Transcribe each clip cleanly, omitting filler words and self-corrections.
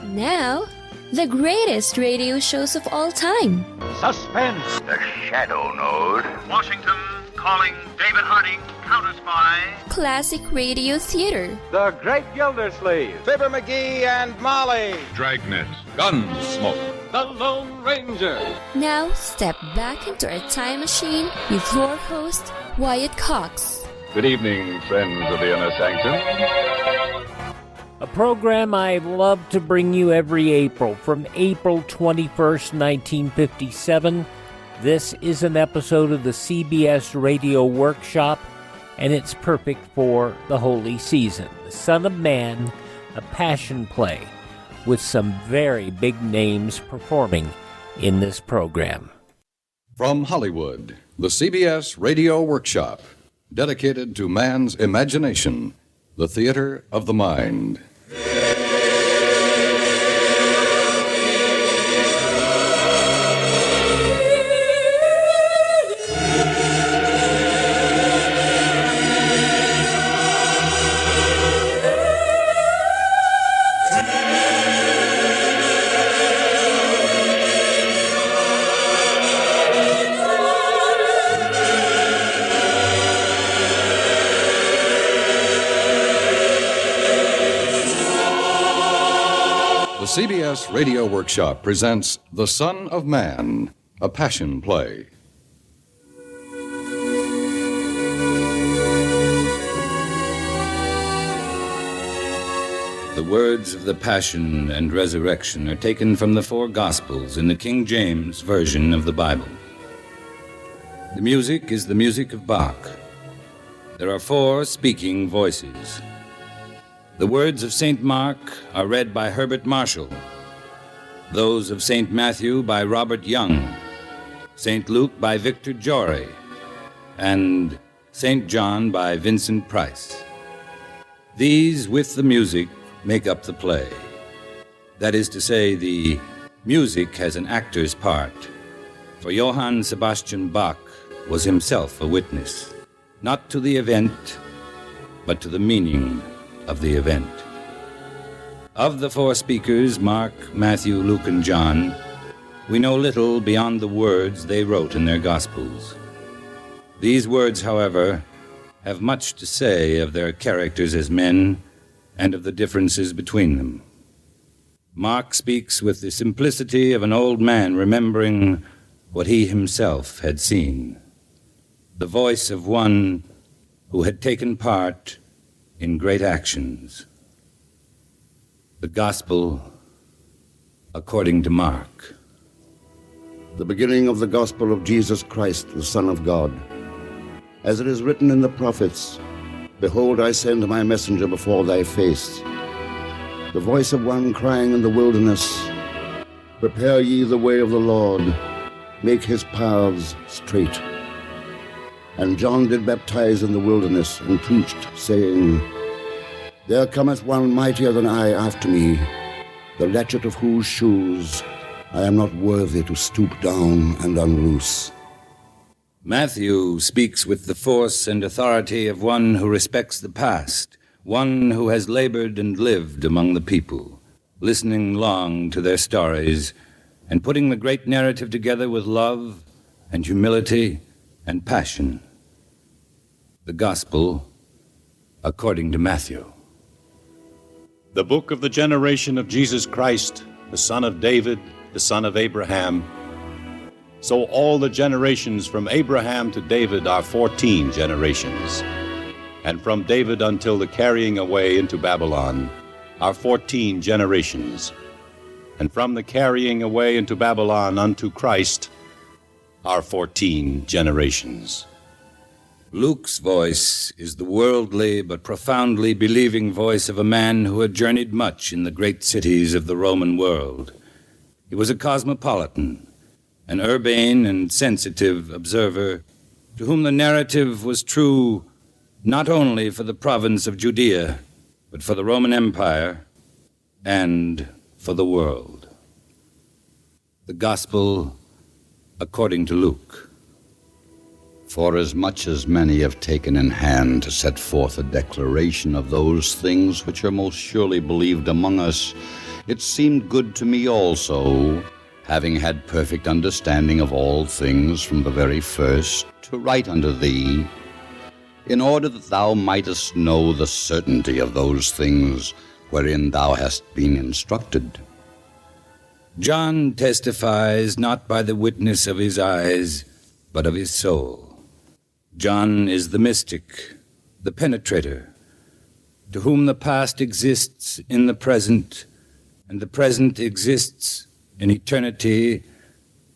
Now, the greatest radio shows of all time. Suspense. The Shadow Node. Washington calling David Harding, Counter-Spy. Classic radio theater. The Great Gildersleeve. Fibber McGee and Molly. Dragnet. Gunsmoke. The Lone Ranger. Now, step back into our time machine with your host, Wyatt Cox. Good evening, friends of the Inner Sanctum. A program I love to bring you every April, from April 21st, 1957. This is an episode of the CBS Radio Workshop, and it's perfect for the holy season. The Son of Man, a passion play, with some very big names performing in this program. From Hollywood, the CBS Radio Workshop, dedicated to man's imagination, the theater of the mind. The CBS Radio Workshop presents The Son of Man, a passion play. The words of the Passion and Resurrection are taken from the four Gospels in the King James Version of the Bible. The music is the music of Bach. There are four speaking voices. The words of St. Mark are read by Herbert Marshall, those of St. Matthew by Robert Young, St. Luke by Victor Jory, and St. John by Vincent Price. These, with the music, make up the play. That is to say, the music has an actor's part, for Johann Sebastian Bach was himself a witness, not to the event, but to the meaning of the event. Of the four speakers, Mark, Matthew, Luke, and John, we know little beyond the words they wrote in their Gospels. These words, however, have much to say of their characters as men and of the differences between them. Mark speaks with the simplicity of an old man remembering what he himself had seen, the voice of one who had taken part in great actions. The Gospel according to Mark. The beginning of the Gospel of Jesus Christ, the Son of God. As it is written in the prophets, Behold, I send my messenger before thy face, the voice of one crying in the wilderness, Prepare ye the way of the Lord, make his paths straight. And John did baptize in the wilderness, and preached, saying, There cometh one mightier than I after me, the latchet of whose shoes I am not worthy to stoop down and unloose. Matthew speaks with the force and authority of one who respects the past, one who has labored and lived among the people, listening long to their stories and putting the great narrative together with love and humility and passion. The Gospel according to Matthew. The book of the generation of Jesus Christ, the son of David, the son of Abraham. So all the generations from Abraham to David are 14 generations. And from David until the carrying away into Babylon are 14 generations. And from the carrying away into Babylon unto Christ are 14 generations. Luke's voice is the worldly but profoundly believing voice of a man who had journeyed much in the great cities of the Roman world. He was a cosmopolitan, an urbane and sensitive observer, to whom the narrative was true not only for the province of Judea, but for the Roman Empire and for the world. The Gospel according to Luke. Forasmuch as many have taken in hand to set forth a declaration of those things which are most surely believed among us, it seemed good to me also, having had perfect understanding of all things from the very first, to write unto thee, in order that thou mightest know the certainty of those things wherein thou hast been instructed. John testifies not by the witness of his eyes, but of his soul. John is the mystic, the penetrator, to whom the past exists in the present, and the present exists in eternity,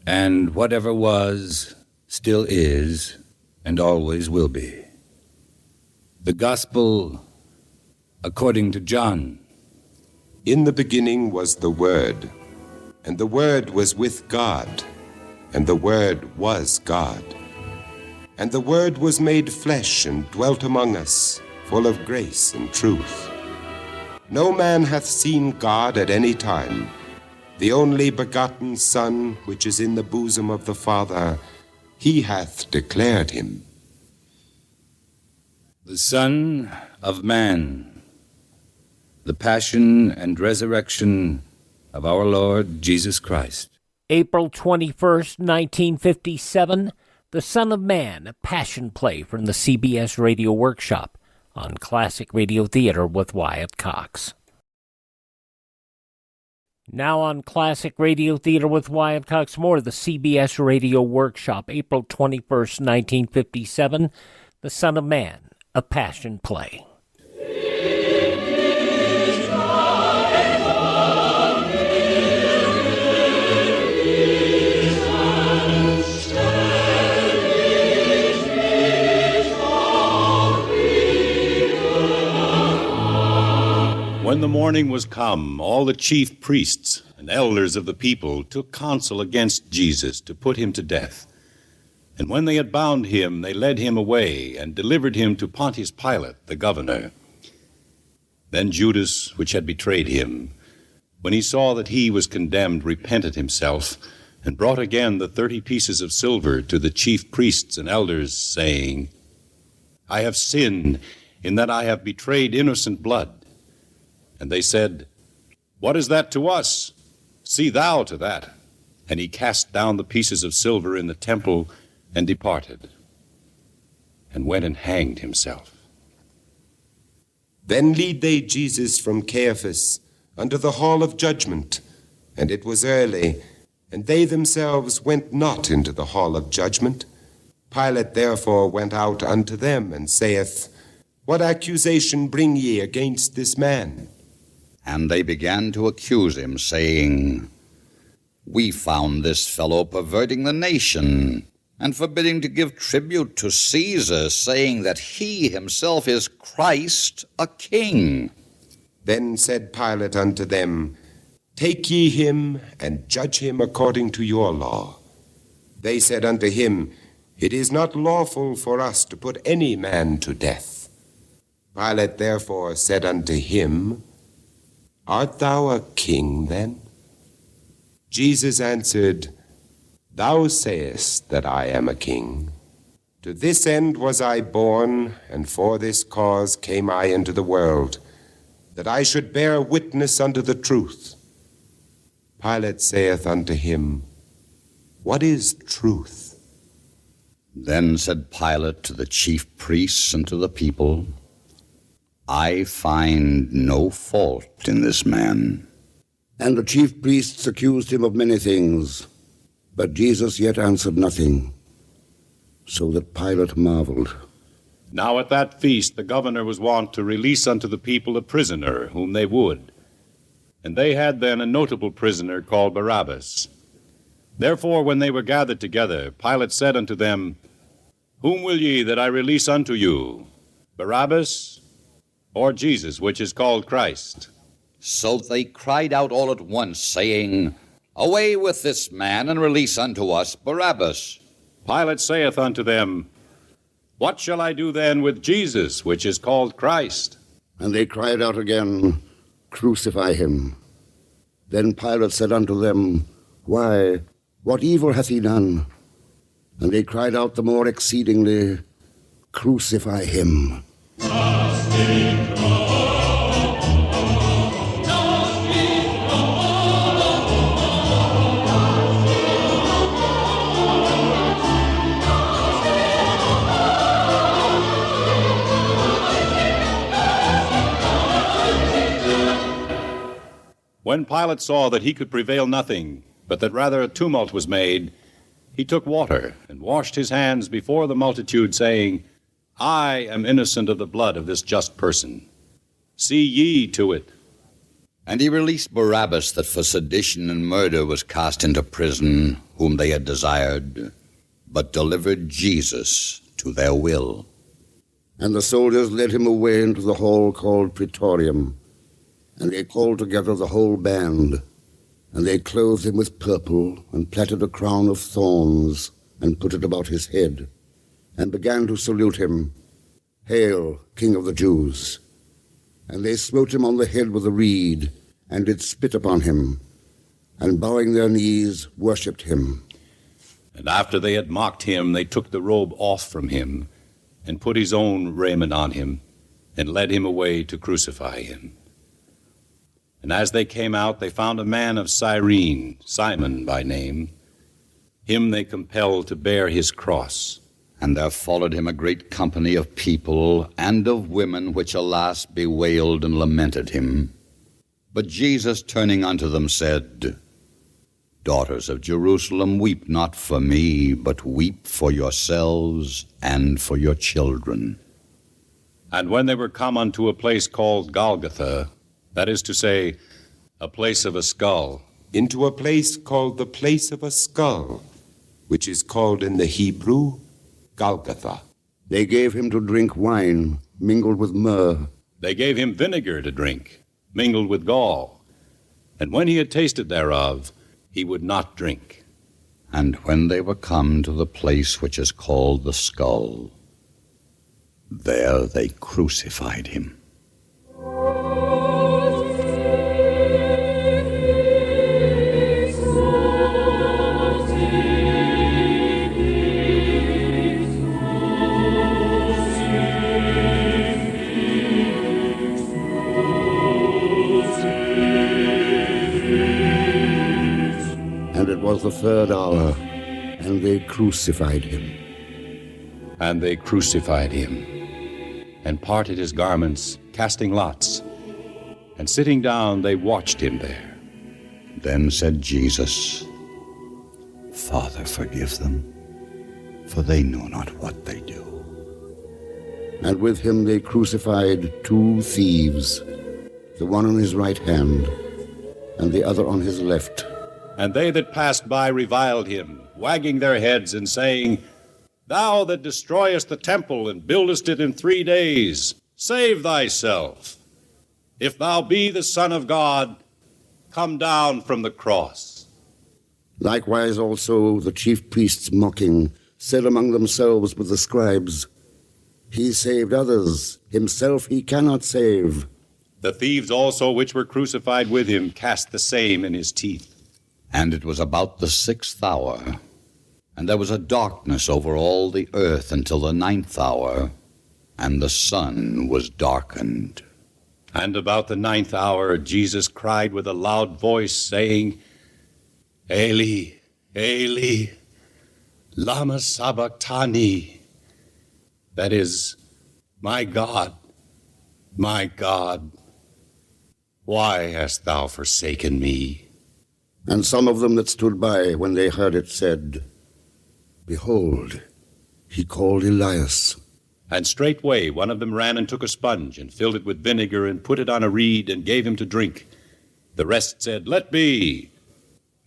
and whatever was, still is, and always will be. The Gospel according to John. In the beginning was the Word, and the Word was with God, and the Word was God. And the Word was made flesh and dwelt among us, full of grace and truth. No man hath seen God at any time. The only begotten Son, which is in the bosom of the Father, he hath declared him. The Son of Man, the passion and resurrection of our Lord Jesus Christ. April 21st, 1957, The Son of Man, a passion play from the CBS Radio Workshop on Classic Radio Theater with Wyatt Cox. Now on Classic Radio Theater with Wyatt Cox, more of the CBS Radio Workshop, April 21st, 1957, The Son of Man, a passion play. When the morning was come, all the chief priests and elders of the people took counsel against Jesus to put him to death. And when they had bound him, they led him away and delivered him to Pontius Pilate, the governor. Then Judas, which had betrayed him, when he saw that he was condemned, repented himself, and brought again the 30 pieces of silver to the chief priests and elders, saying, I have sinned in that I have betrayed innocent blood. And they said, What is that to us? See thou to that. And he cast down the pieces of silver in the temple and departed, and went and hanged himself. Then lead they Jesus from Caiaphas unto the hall of judgment, and it was early, and they themselves went not into the hall of judgment. Pilate therefore went out unto them, and saith, What accusation bring ye against this man? And they began to accuse him, saying, We found this fellow perverting the nation, and forbidding to give tribute to Caesar, saying that he himself is Christ, a king. Then said Pilate unto them, Take ye him, and judge him according to your law. They said unto him, It is not lawful for us to put any man to death. Pilate therefore said unto him, Art thou a king then? Jesus answered, Thou sayest that I am a king. To this end was I born, and for this cause came I into the world, that I should bear witness unto the truth. Pilate saith unto him, What is truth? Then said Pilate to the chief priests and to the people, I find no fault in this man. And the chief priests accused him of many things, but Jesus yet answered nothing, so that Pilate marveled. Now at that feast the governor was wont to release unto the people a prisoner whom they would. And they had then a notable prisoner called Barabbas. Therefore when they were gathered together, Pilate said unto them, Whom will ye that I release unto you, Barabbas, or Jesus, which is called Christ? So they cried out all at once, saying, Away with this man, and release unto us Barabbas. Pilate saith unto them, What shall I do then with Jesus, which is called Christ? And they cried out again, Crucify him. Then Pilate said unto them, Why, what evil hath he done? And they cried out the more exceedingly, Crucify him. When Pilate saw that he could prevail nothing, but that rather a tumult was made, he took water and washed his hands before the multitude, saying, I am innocent of the blood of this just person. See ye to it. And he released Barabbas, that for sedition and murder was cast into prison, whom they had desired, but delivered Jesus to their will. And the soldiers led him away into the hall called Praetorium, and they called together the whole band, and they clothed him with purple, and plaited a crown of thorns, and put it about his head, and began to salute him, Hail, King of the Jews! And they smote him on the head with a reed, and did spit upon him, and bowing their knees, worshipped him. And after they had mocked him, they took the robe off from him, and put his own raiment on him, and led him away to crucify him. And as they came out, they found a man of Cyrene, Simon by name. Him they compelled to bear his cross. And there followed him a great company of people and of women, which alas bewailed and lamented him. But Jesus, turning unto them, said, Daughters of Jerusalem, weep not for me, but weep for yourselves and for your children. And when they were come unto a place called Golgotha, that is to say, a place of a skull, into a place called the place of a skull, which is called in the Hebrew Golgotha. They gave him to drink wine mingled with myrrh. They gave him vinegar to drink, mingled with gall. And when he had tasted thereof, he would not drink. And when they were come to the place which is called the skull, there they crucified him. And it was the third hour, and they crucified him. And they crucified him, and parted his garments, casting lots. And sitting down, they watched him there. Then said Jesus, Father, forgive them, for they know not what they do. And with him they crucified 2 thieves, the one on his right hand, and the other on his left. And they that passed by reviled him, wagging their heads and saying, Thou that destroyest the temple and buildest it in 3 days, save thyself. If thou be the Son of God, come down from the cross. Likewise also the chief priests, mocking, said among themselves with the scribes, He saved others, himself he cannot save. The thieves also which were crucified with him cast the same in his teeth. And it was about the 6th hour, and there was a darkness over all the earth until the 9th hour, and the sun was darkened. And about the 9th hour Jesus cried with a loud voice, saying, Eli, Eli, lama sabachthani. That is, my God, why hast thou forsaken me? And some of them that stood by, when they heard it, said, Behold, he called Elias. And straightway one of them ran and took a sponge, and filled it with vinegar, and put it on a reed, and gave him to drink. The rest said, Let be.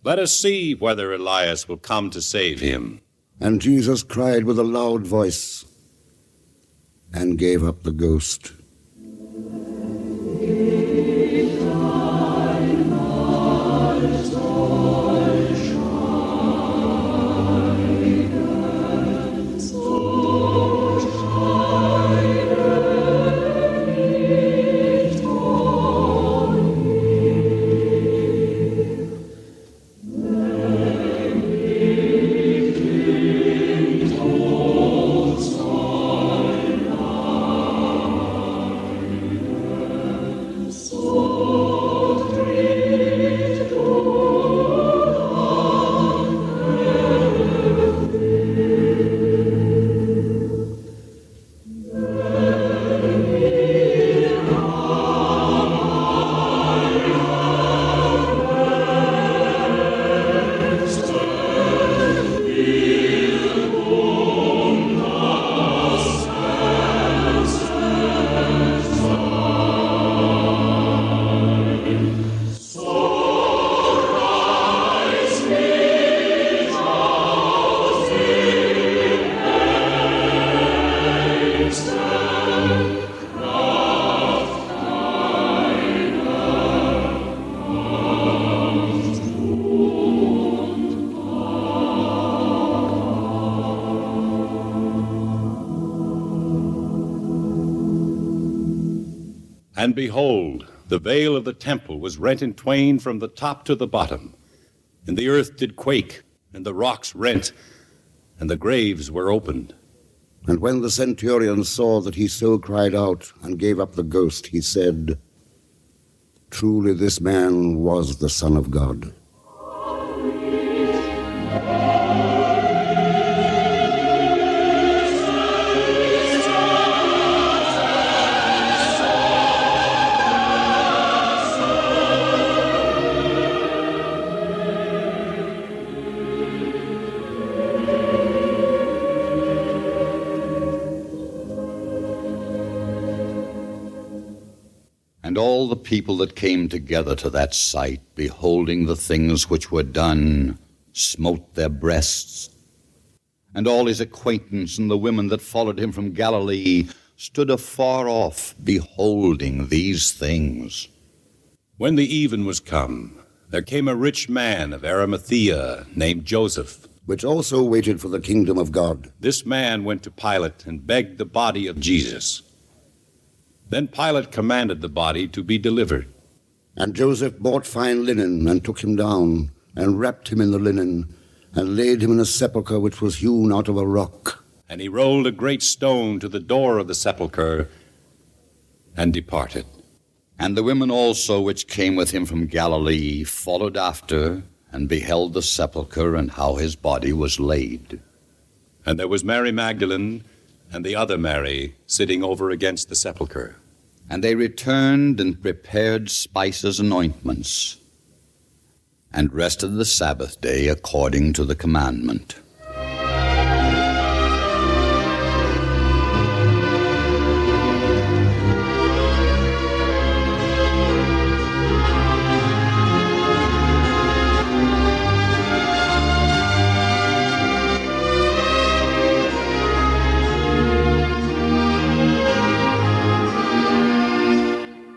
Let us see whether Elias will come to save him. And Jesus cried with a loud voice, and gave up the ghost. And behold, the veil of the temple was rent in twain from the top to the bottom, and the earth did quake, and the rocks rent, and the graves were opened. And when the centurion saw that he so cried out and gave up the ghost, he said, "Truly this man was the Son of God." And all the people that came together to that sight, beholding the things which were done, smote their breasts. And all his acquaintance and the women that followed him from Galilee stood afar off, beholding these things. When the even was come, there came a rich man of Arimathea named Joseph, which also waited for the kingdom of God. This man went to Pilate and begged the body of Jesus. Then Pilate commanded the body to be delivered. And Joseph bought fine linen, and took him down, and wrapped him in the linen, and laid him in a sepulchre which was hewn out of a rock. And he rolled a great stone to the door of the sepulchre, and departed. And the women also which came with him from Galilee followed after, and beheld the sepulchre, and how his body was laid. And there was Mary Magdalene, and the other Mary, sitting over against the sepulchre. And they returned and prepared spices and ointments, and rested the Sabbath day according to the commandment.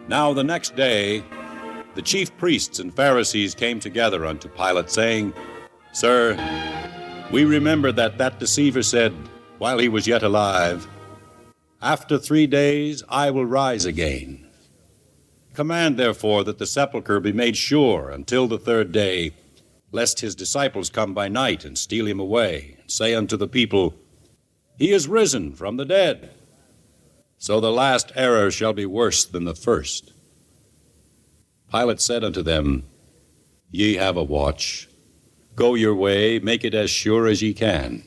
Now the next day, the chief priests and Pharisees came together unto Pilate, saying, Sir, we remember that deceiver said, while he was yet alive, After 3 days I will rise again. Command, therefore, that the sepulchre be made sure until the 3rd day, lest his disciples come by night and steal him away, and say unto the people, He is risen from the dead. So the last error shall be worse than the first. Pilate said unto them, Ye have a watch. Go your way, make it as sure as ye can.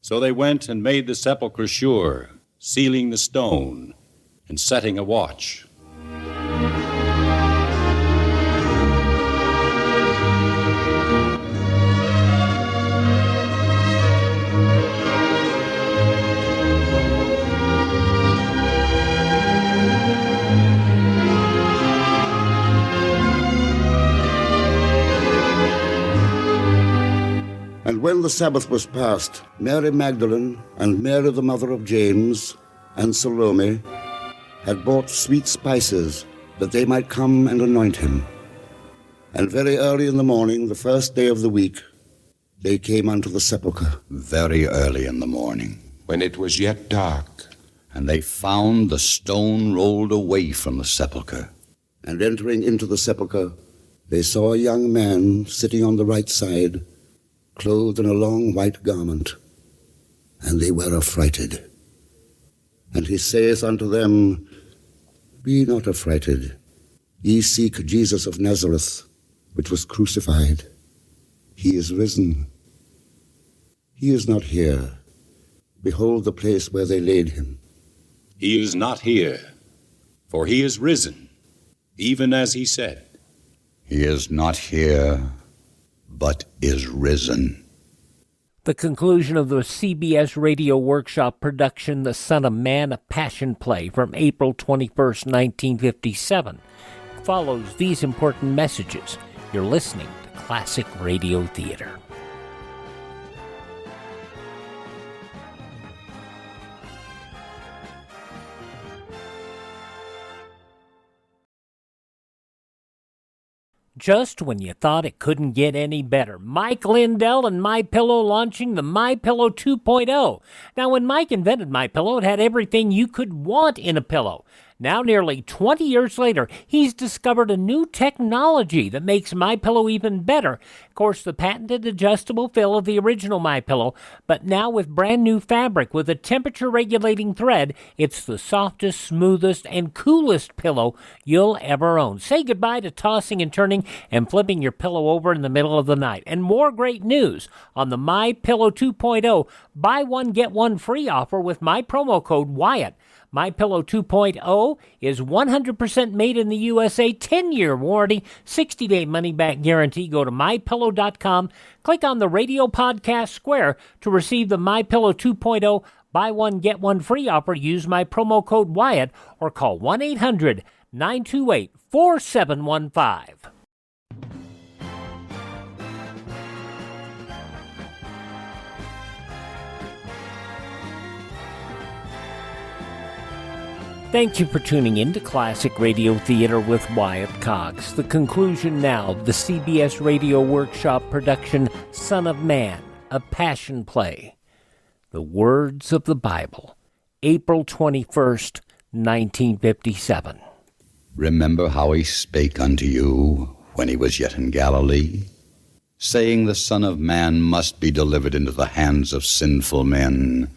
So they went and made the sepulchre sure, sealing the stone, and setting a watch. And when the Sabbath was past, Mary Magdalene and Mary the mother of James and Salome had bought sweet spices, that they might come and anoint him. And very early in the morning, the 1st day of the week, they came unto the sepulchre. Very early in the morning, when it was yet dark. And they found the stone rolled away from the sepulchre. And entering into the sepulchre, they saw a young man sitting on the right side, clothed in a long white garment, and they were affrighted. And he saith unto them, Be not affrighted. Ye seek Jesus of Nazareth, which was crucified. He is risen. He is not here. Behold the place where they laid him. He is not here, for he is risen, even as he said. He is not here, but is risen. The conclusion of the CBS Radio Workshop production, The Son of Man, a Passion Play from April 21st, 1957, follows these important messages. You're listening to Classic Radio Theater. Just when you thought it couldn't get any better, Mike Lindell and MyPillow launching the MyPillow 2.0. Now, when Mike invented MyPillow, it had everything you could want in a pillow. Now, nearly 20 years later, he's discovered a new technology that makes MyPillow even better. Of course, the patented adjustable fill of the original MyPillow, but now with brand new fabric with a temperature-regulating thread, it's the softest, smoothest, and coolest pillow you'll ever own. Say goodbye to tossing and turning and flipping your pillow over in the middle of the night. And more great news on the MyPillow 2.0 buy one, get one free offer with my promo code Wyatt. MyPillow 2.0 is 100% made in the USA, 10-year warranty, 60-day money-back guarantee. Go to MyPillow.com, click on the radio podcast square to receive the MyPillow 2.0 buy one, get one free offer. Use my promo code Wyatt or call 1-800-928-4715. Thank you for tuning in to Classic Radio Theater with Wyatt Cox. The conclusion now, the CBS Radio Workshop production, Son of Man, a Passion Play. The Words of the Bible, April 21st, 1957. Remember how he spake unto you when he was yet in Galilee, saying, the Son of Man must be delivered into the hands of sinful men,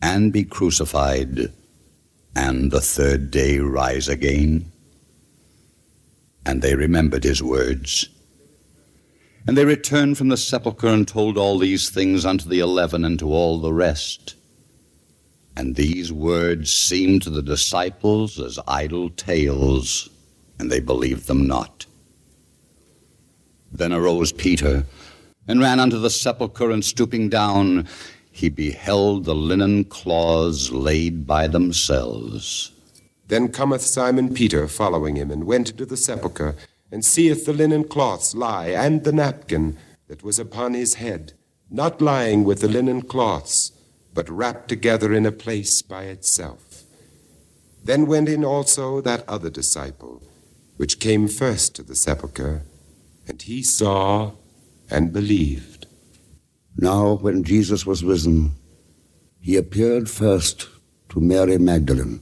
and be crucified, and the third day rise again? And they remembered his words. And they returned from the sepulchre and told all these things unto the 11 and to all the rest. And these words seemed to the disciples as idle tales, and they believed them not. Then arose Peter, and ran unto the sepulchre, and stooping down, he beheld the linen cloths laid by themselves. Then cometh Simon Peter following him, and went into the sepulchre, and seeth the linen cloths lie, and the napkin that was upon his head, not lying with the linen cloths, but wrapped together in a place by itself. Then went in also that other disciple, which came first to the sepulchre, and he saw and believed. Now, when Jesus was risen, he appeared first to Mary Magdalene.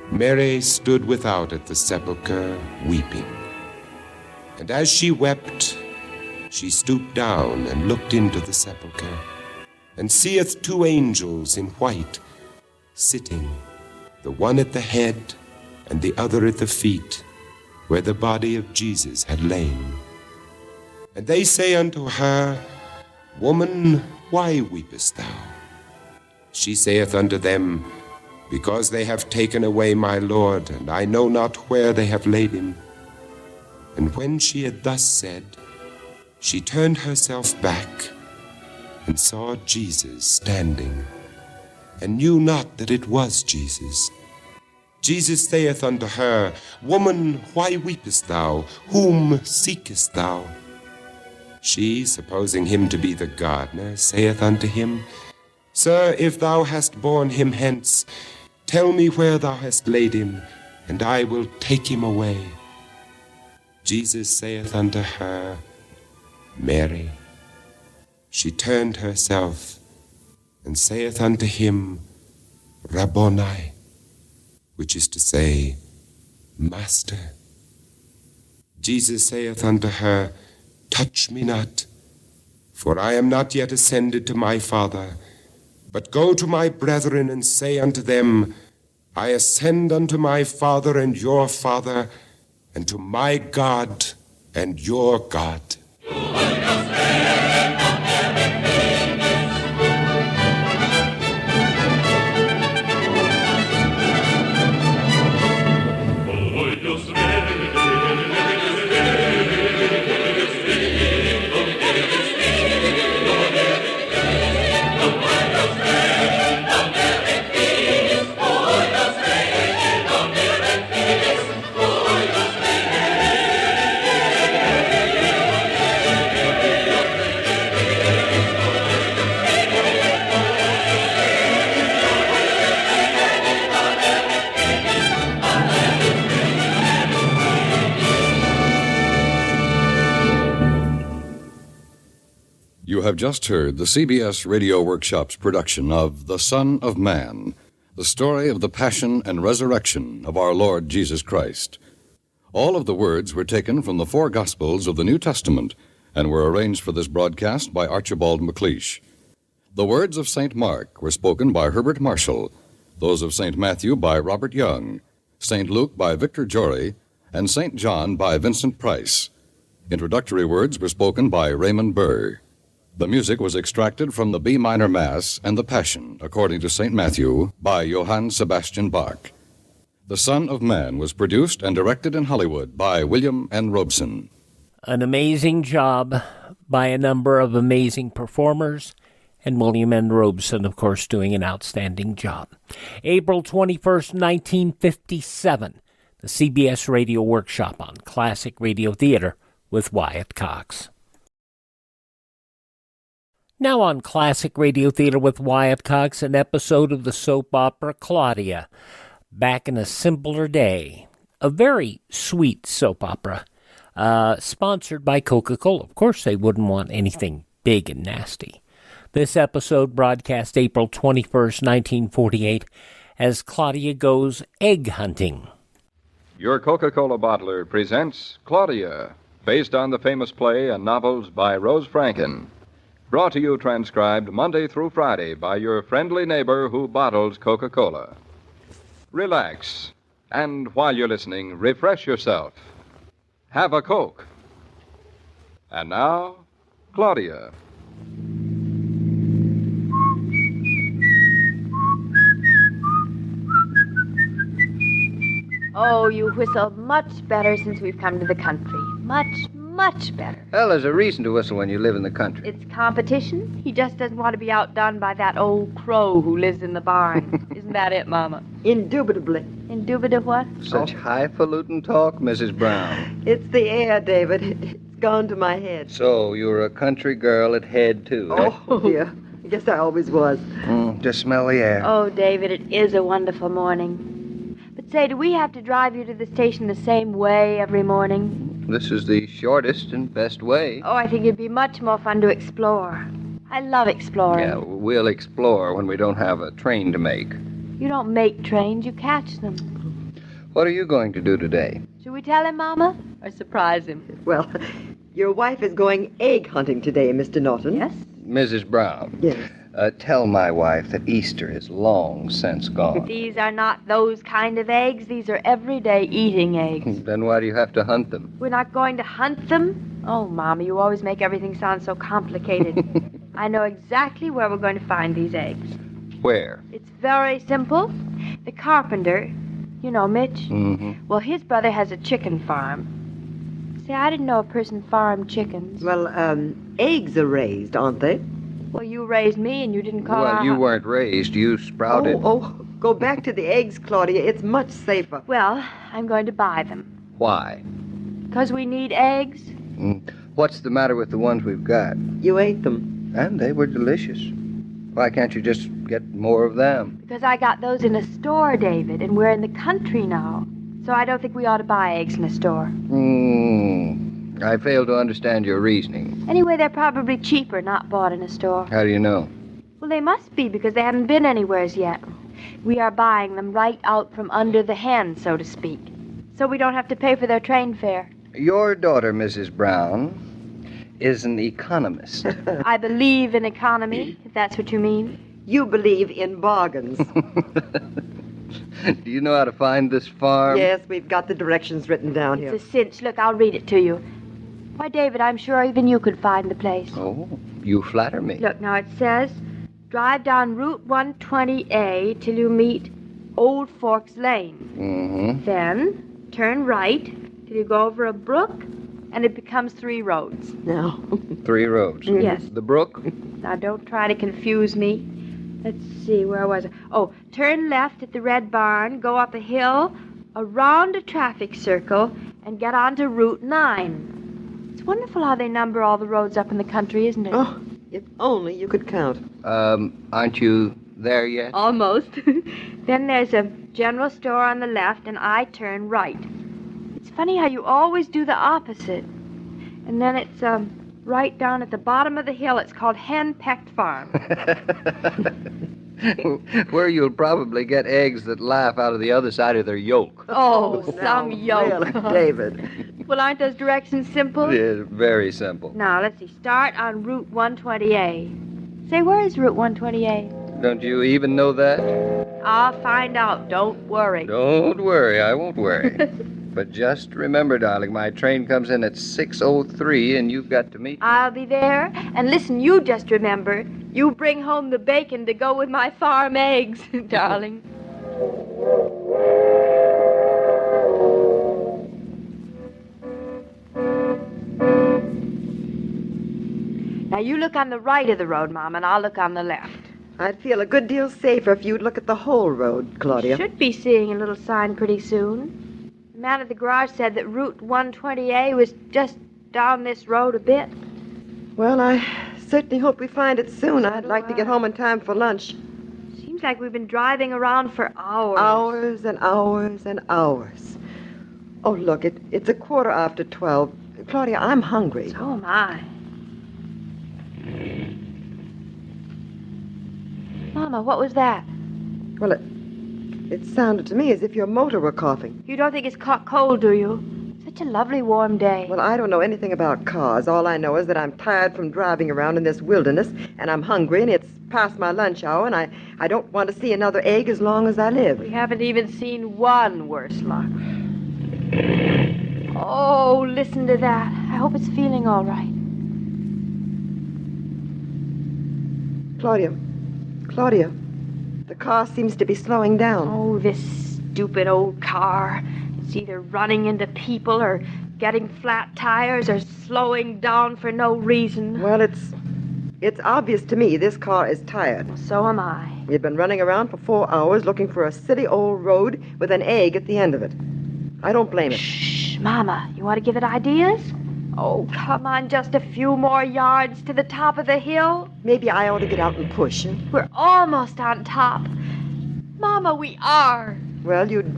Mary stood without at the sepulchre, weeping. And as she wept, she stooped down and looked into the sepulchre, and seeth two angels in white, sitting, the one at the head and the other at the feet, where the body of Jesus had lain. And they say unto her, Woman, why weepest thou? She saith unto them, Because they have taken away my Lord, and I know not where they have laid him. And when she had thus said, she turned herself back, and saw Jesus standing, and knew not that it was Jesus. Jesus saith unto her, Woman, why weepest thou? Whom seekest thou? She, supposing him to be the gardener, saith unto him, Sir, if thou hast borne him hence, tell me where thou hast laid him, and I will take him away. Jesus saith unto her, Mary. She turned herself, and saith unto him, Rabboni, which is to say, Master. Jesus saith unto her, Touch me not, for I am not yet ascended to my Father, but go to my brethren and say unto them, I ascend unto my Father and your Father, and to my God and your God. You have just heard the CBS Radio Workshop's production of The Son of Man, the story of the passion and resurrection of our Lord Jesus Christ. All of the words were taken from the four Gospels of the New Testament and were arranged for this broadcast by Archibald MacLeish. The words of St. Mark were spoken by Herbert Marshall, those of St. Matthew by Robert Young, St. Luke by Victor Jory, and St. John by Vincent Price. Introductory words were spoken by Raymond Burr. The music was extracted from the B minor Mass and the Passion, according to St. Matthew, by Johann Sebastian Bach. The Son of Man was produced and directed in Hollywood by William N. Robeson. An amazing job by a number of amazing performers, and William N. Robeson, of course, doing an outstanding job. April 21st, 1957, the CBS Radio Workshop on Classic Radio Theater with Wyatt Cox. Now on Classic Radio Theater with Wyatt Cox, an episode of the soap opera Claudia, back in a simpler day. A very sweet soap opera, sponsored by Coca-Cola. Of course, they wouldn't want anything big and nasty. This episode broadcast April 21st, 1948, as Claudia goes egg hunting. Your Coca-Cola bottler presents Claudia, based on the famous play and novels by Rose Franken. Brought to you transcribed Monday through Friday by your friendly neighbor who bottles Coca-Cola. Relax, and while you're listening, refresh yourself. Have a Coke. And now, Claudia. Oh, you whistle much better since we've come to the country. Much better. Well, there's a reason to whistle when you live in the country. It's competition. He just doesn't want to be outdone by that old crow who lives in the barn. Isn't that it, Mama? Indubitably. Indubitably what? Such highfalutin talk, Mrs. Brown. It's the air, David. It's gone to my head. So, you're a country girl at head, too, eh? Oh, dear. I guess I always was. Just smell the air. Oh, David, it is a wonderful morning. But say, do we have to drive you to the station the same way every morning? This is the shortest and best way. Oh, I think it'd be much more fun to explore. I love exploring. Yeah, we'll explore when we don't have a train to make. You don't make trains, you catch them. What are you going to do today? Should we tell him, Mama, or surprise him? Well, your wife is going egg hunting today, Mr. Norton. Yes? Mrs. Brown. Yes. Tell my wife that Easter is long since gone. These are not those kind of eggs. These are everyday eating eggs. Then why do you have to hunt them? We're not going to hunt them? Oh, Mama, you always make everything sound so complicated. I know exactly where we're going to find these eggs. Where? It's very simple. The carpenter, you know, Mitch? Mm-hmm. Well, his brother has a chicken farm. See, I didn't know a person farmed chickens. Well, eggs are raised, aren't they? Well, you raised me and you didn't call Well, you weren't raised. You sprouted. Oh, go back to the eggs, Claudia. It's much safer. Well, I'm going to buy them. Why? Because we need eggs. What's the matter with the ones we've got? You ate them. And they were delicious. Why can't you just get more of them? Because I got those in a store, David, and we're in the country now. So I don't think we ought to buy eggs in a store. I fail to understand your reasoning. Anyway, they're probably cheaper not bought in a store. How do you know? Well, they must be because they haven't been anywheres yet. We are buying them right out from under the hen, so to speak. So we don't have to pay for their train fare. Your daughter, Mrs. Brown, is an economist. I believe in economy, if that's what you mean. You believe in bargains. Do you know how to find this farm? Yes, we've got the directions written down here. It's a cinch. Look, I'll read it to you. Why, David, I'm sure even you could find the place. Oh, you flatter me. Look, now it says, drive down Route 120A till you meet Old Forks Lane. Mm-hmm. Then turn right till you go over a brook, and it becomes 3 roads. No. 3 roads? Yes. The brook? Now, don't try to confuse me. Let's see, where was I? Oh, turn left at the Red Barn, go up a hill, around a traffic circle, and get onto Route 9. It's wonderful how they number all the roads up in the country, isn't it? Oh, if only you could count. Aren't you there yet? Almost. Then there's a general store on the left, and I turn right. It's funny how you always do the opposite. And then it's right down at the bottom of the hill. It's called Hen Pecked Farm. Where you'll probably get eggs that laugh out of the other side of their yolk. Oh, some yolk. Really, David. Well, aren't those directions simple? Yeah, very simple. Now, let's see. Start on Route 120A. Say, where is Route 120A? Don't you even know that? I'll find out. Don't worry. Don't worry, I won't worry. But just remember, darling, my train comes in at 6:03, and you've got to meet me. I'll be there. And listen, you just remember, you bring home the bacon to go with my farm eggs, darling. Now, you look on the right of the road, Mom, and I'll look on the left. I'd feel a good deal safer if you'd look at the whole road, Claudia. Should be seeing a little sign pretty soon. The man at the garage said that Route 120A was just down this road a bit. Well, I certainly hope we find it soon. I'd like to get home in time for lunch. Seems like we've been driving around for hours. Hours and hours and hours. Oh, look, it's 12:15. Claudia, I'm hungry. So am I. Mama, what was that? Well, it sounded to me as if your motor were coughing. You don't think it's caught cold, do you? Such a lovely warm day. Well, I don't know anything about cars. All I know is that I'm tired from driving around in this wilderness, and I'm hungry, and it's past my lunch hour, and I don't want to see another egg as long as I live. We haven't even seen one worse luck. Oh, listen to that. I hope it's feeling all right. Claudia, the car seems to be slowing down. Oh, this stupid old car. It's either running into people or getting flat tires or slowing down for no reason. Well, it's obvious to me this car is tired. Well, so am I. You've been running around for 4 hours looking for a silly old road with an egg at the end of it. I don't blame it. Shh, Mama. You want to give it ideas? Oh, come on, just a few more yards to the top of the hill. Maybe I ought to get out and push. We're almost on top. Mama, we are. Well, you'd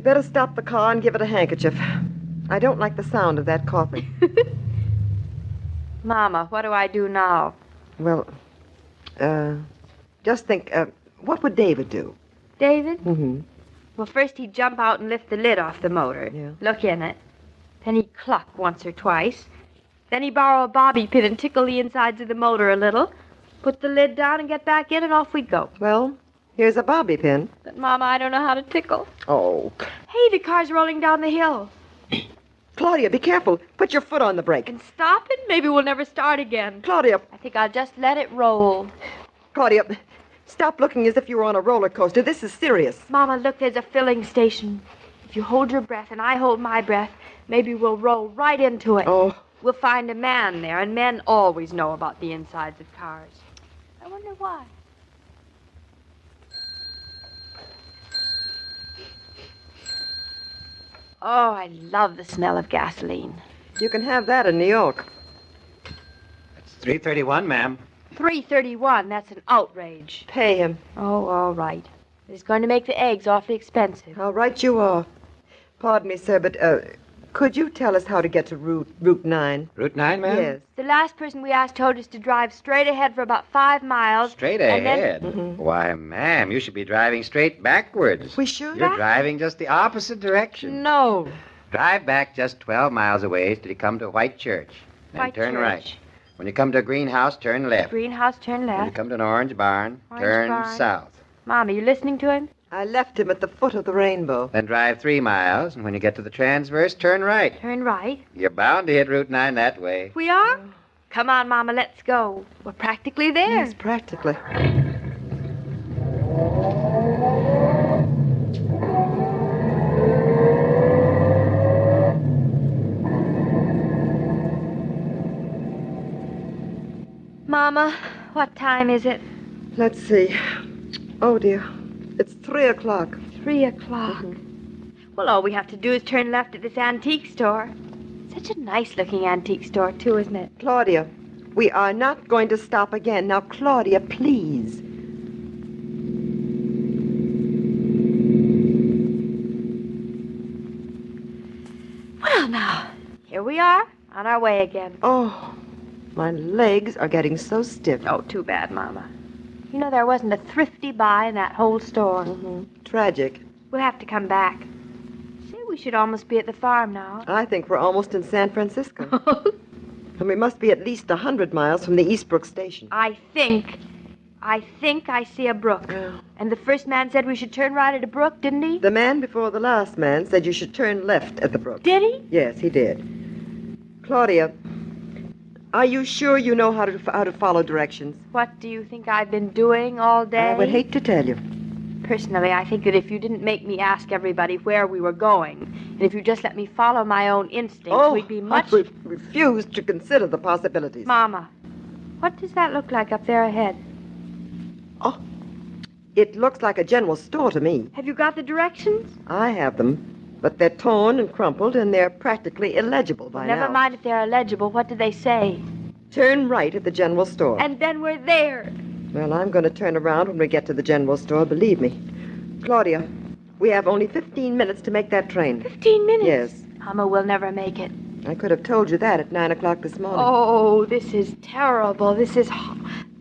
better stop the car and give it a handkerchief. I don't like the sound of that coughing. Mama, what do I do now? Well, just think, what would David do? David? Mm-hmm. Well, first he'd jump out and lift the lid off the motor. Yeah. Look in it. Then he'd cluck once or twice. Then he'd borrow a bobby pin and tickle the insides of the motor a little. Put the lid down and get back in, and off we'd go. Well, here's a bobby pin. But, Mama, I don't know how to tickle. Oh. Hey, the car's rolling down the hill. Claudia, be careful. Put your foot on the brake. And stop it? Maybe we'll never start again. Claudia. I think I'll just let it roll. Claudia, stop looking as if you were on a roller coaster. This is serious. Mama, look, there's a filling station. If you hold your breath and I hold my breath, maybe we'll roll right into it. Oh. We'll find a man there, and men always know about the insides of cars. I wonder why. Oh, I love the smell of gasoline. You can have that in New York. It's 3:31, ma'am. 3:31, that's an outrage. Pay him. Oh, all right. It's going to make the eggs awfully expensive. How right you are. Pardon me, sir, but could you tell us how to get to Route 9? Route 9, ma'am? Yes. The last person we asked told us to drive straight ahead for about 5 miles. Straight and ahead? then... Mm-hmm. Why, ma'am, you should be driving straight backwards. We should? You're driving just the opposite direction. No. Drive back just 12 miles away till you come to a white church. Then White turn church. right. When you come to a greenhouse, turn left. Greenhouse, turn When you left. come to an orange barn, turn barn. south. Mom, are you listening to him? I left him at the foot of the rainbow. Then drive 3 miles, and when you get to the transverse, turn right. Turn right. You're bound to hit Route 9 that way. We are? Come on, Mama, let's go. We're practically there. Yes, practically. Mama, what time is it? Let's see. Oh, dear. It's 3 o'clock. 3 o'clock. Well, all we have to do is turn left at this antique store. Such a nice-looking antique store, too, isn't it? Claudia, we are not going to stop again. Now, Claudia, please. Well, now, here we are, on our way again. Oh, my legs are getting so stiff. Oh, too bad, Mama. You know, there wasn't a thrifty buy in that whole store. Tragic. We'll have to come back. Say, we should almost be at the farm now. I think we're almost in San Francisco. And we must be at least 100 miles from the Eastbrook station. I think I see a brook. Yeah. And the first man said we should turn right at a brook, didn't he? The man before the last man said you should turn left at the brook. Did he? Yes, he did. Claudia, are you sure you know how to follow directions? What do you think I've been doing all day? I would hate to tell you. Personally, I think that if you didn't make me ask everybody where we were going, and if you just let me follow my own instincts, we'd be much... I refuse to consider the possibilities. Mama, what does that look like up there ahead? Oh, it looks like a general store to me. Have you got the directions? I have them, but they're torn and crumpled, and they're practically illegible by now. Never mind if they're illegible. What do they say? Turn right at the general store. And then we're there. Well, I'm going to turn around when we get to the general store, believe me. Claudia, we have only 15 minutes to make that train. 15 minutes? Yes. Mama, we'll never make it. I could have told you that at 9 o'clock this morning. Oh, this is terrible.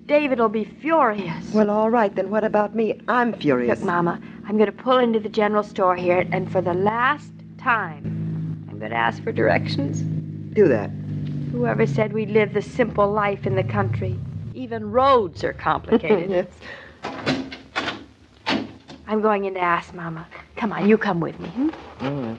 David will be furious. Well, all right, then what about me? I'm furious. Look, Mama, I'm going to pull into the general store here, and for the last time, I'm going to ask for directions. Do that. Whoever said we live the simple life in the country? Even roads are complicated. Yes. I'm going in to ask Mama. Come on, you come with me. All right.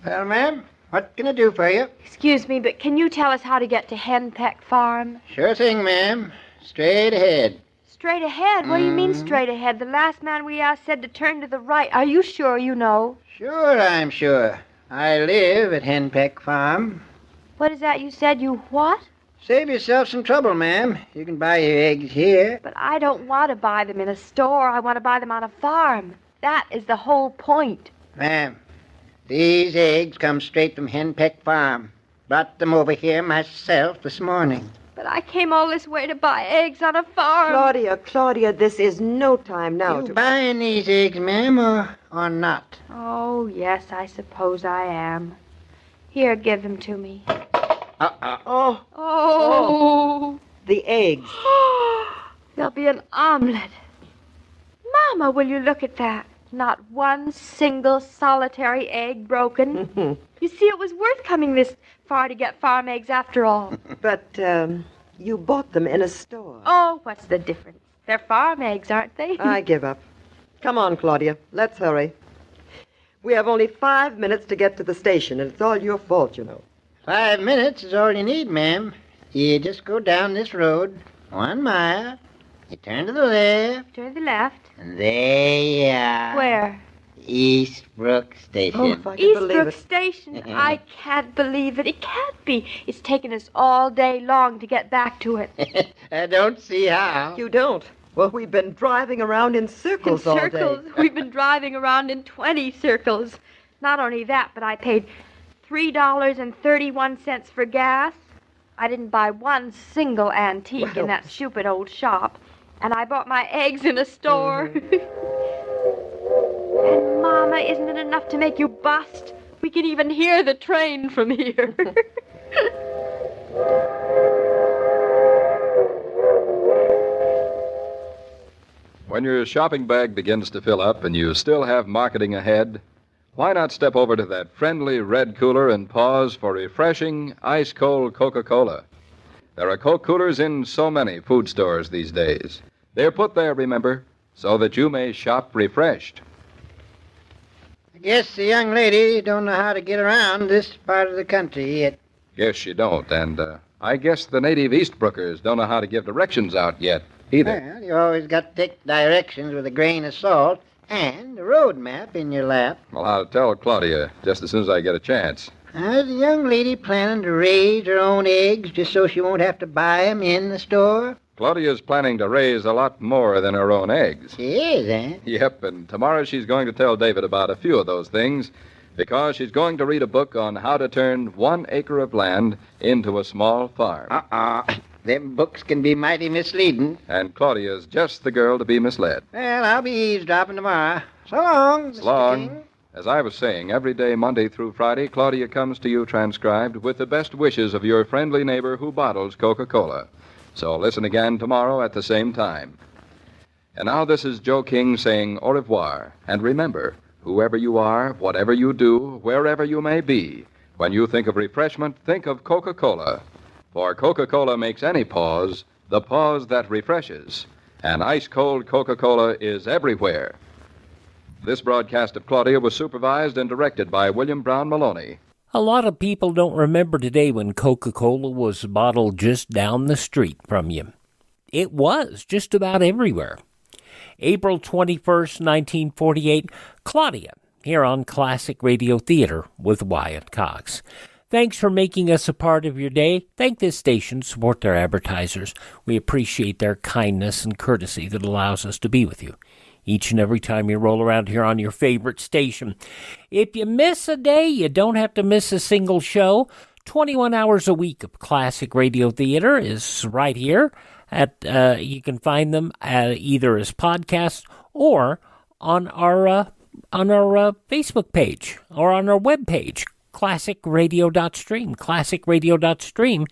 Well, ma'am, what can I do for you? Excuse me, but can you tell us how to get to Henpeck Farm? Sure thing, ma'am. Straight ahead. Straight ahead? What do you mean straight ahead? The last man we asked said to turn to the right. Are you sure you know? Sure, I'm sure. I live at Henpeck Farm. What is that you said? You what? Save yourself some trouble, ma'am. You can buy your eggs here. But I don't want to buy them in a store. I want to buy them on a farm. That is the whole point. Ma'am, these eggs come straight from Henpeck Farm. Brought them over here myself this morning. But I came all this way to buy eggs on a farm. Claudia, this is no time now You buying these eggs, ma'am, or not? Oh, yes, I suppose I am. Here, give them to me. Oh. The eggs. There'll be an omelet. Mama, will you look at that? Not one single solitary egg broken. You see, it was worth coming this far to get farm eggs after all. But, you bought them in a store. Oh, what's the difference? They're farm eggs, aren't they? I give up. Come on, Claudia. Let's hurry. We have only 5 minutes to get to the station, and it's all your fault, you know. 5 minutes is all you need, ma'am. You just go down this road 1 mile. You turn to the left. Turn to the left. And there you are. Where? Eastbrook Station. Oh, if I could believe Eastbrook it. Station. I can't believe it. It can't be. It's taken us all day long to get back to it. I don't see how. You don't? Well, we've been driving around in circles all day. We've been driving around in 20 circles. Not only that, but I paid $3.31 for gas. I didn't buy one single antique in that stupid old shop. And I bought my eggs in a store. And, Mama, isn't it enough to make you bust? We can even hear the train from here. When your shopping bag begins to fill up and you still have marketing ahead, why not step over to that friendly red cooler and pause for refreshing, ice-cold Coca-Cola? There are Coke coolers in so many food stores these days. They're put there, remember, so that you may shop refreshed. I guess the young lady don't know how to get around this part of the country yet. Guess you don't, and I guess the native Eastbrookers don't know how to give directions out yet, either. Well, you always got to take directions with a grain of salt and a road map in your lap. Well, I'll tell Claudia just as soon as I get a chance. Is the young lady planning to raise her own eggs just so she won't have to buy 'em in the store? Claudia's planning to raise a lot more than her own eggs. She is, eh? Yep, and tomorrow she's going to tell David about a few of those things because she's going to read a book on how to turn 1 acre of land into a small farm. Them books can be mighty misleading. And Claudia's just the girl to be misled. Well, I'll be eavesdropping tomorrow. So long, So Mr. long. King. As I was saying, every day, Monday through Friday, Claudia comes to you transcribed with the best wishes of your friendly neighbor who bottles Coca-Cola. So listen again tomorrow at the same time. And now this is Joe King saying au revoir. And remember, whoever you are, whatever you do, wherever you may be, when you think of refreshment, think of Coca-Cola. For Coca-Cola makes any pause the pause that refreshes. And ice-cold Coca-Cola is everywhere. This broadcast of Claudia was supervised and directed by William Brown Maloney. A lot of people don't remember today when Coca-Cola was bottled just down the street from you. It was just about everywhere. April 21st, 1948, Claudia, here on Classic Radio Theater with Wyatt Cox. Thanks for making us a part of your day. Thank this station, support their advertisers. We appreciate their kindness and courtesy that allows us to be with you each and every time you roll around here on your favorite station. If you miss a day, you don't have to miss a single show. 21 hours a week of Classic Radio Theater is right here. You can find them either as podcasts or on our Facebook page or on our webpage, classicradio.stream.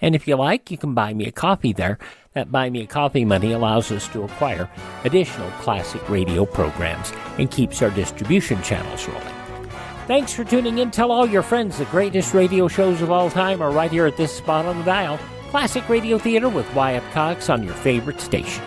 And if you like, you can buy me a coffee there. That Buy Me a Coffee money allows us to acquire additional classic radio programs and keeps our distribution channels rolling. Thanks for tuning in. Tell all your friends the greatest radio shows of all time are right here at this spot on the dial. Classic Radio Theater with Wyatt Cox on your favorite station.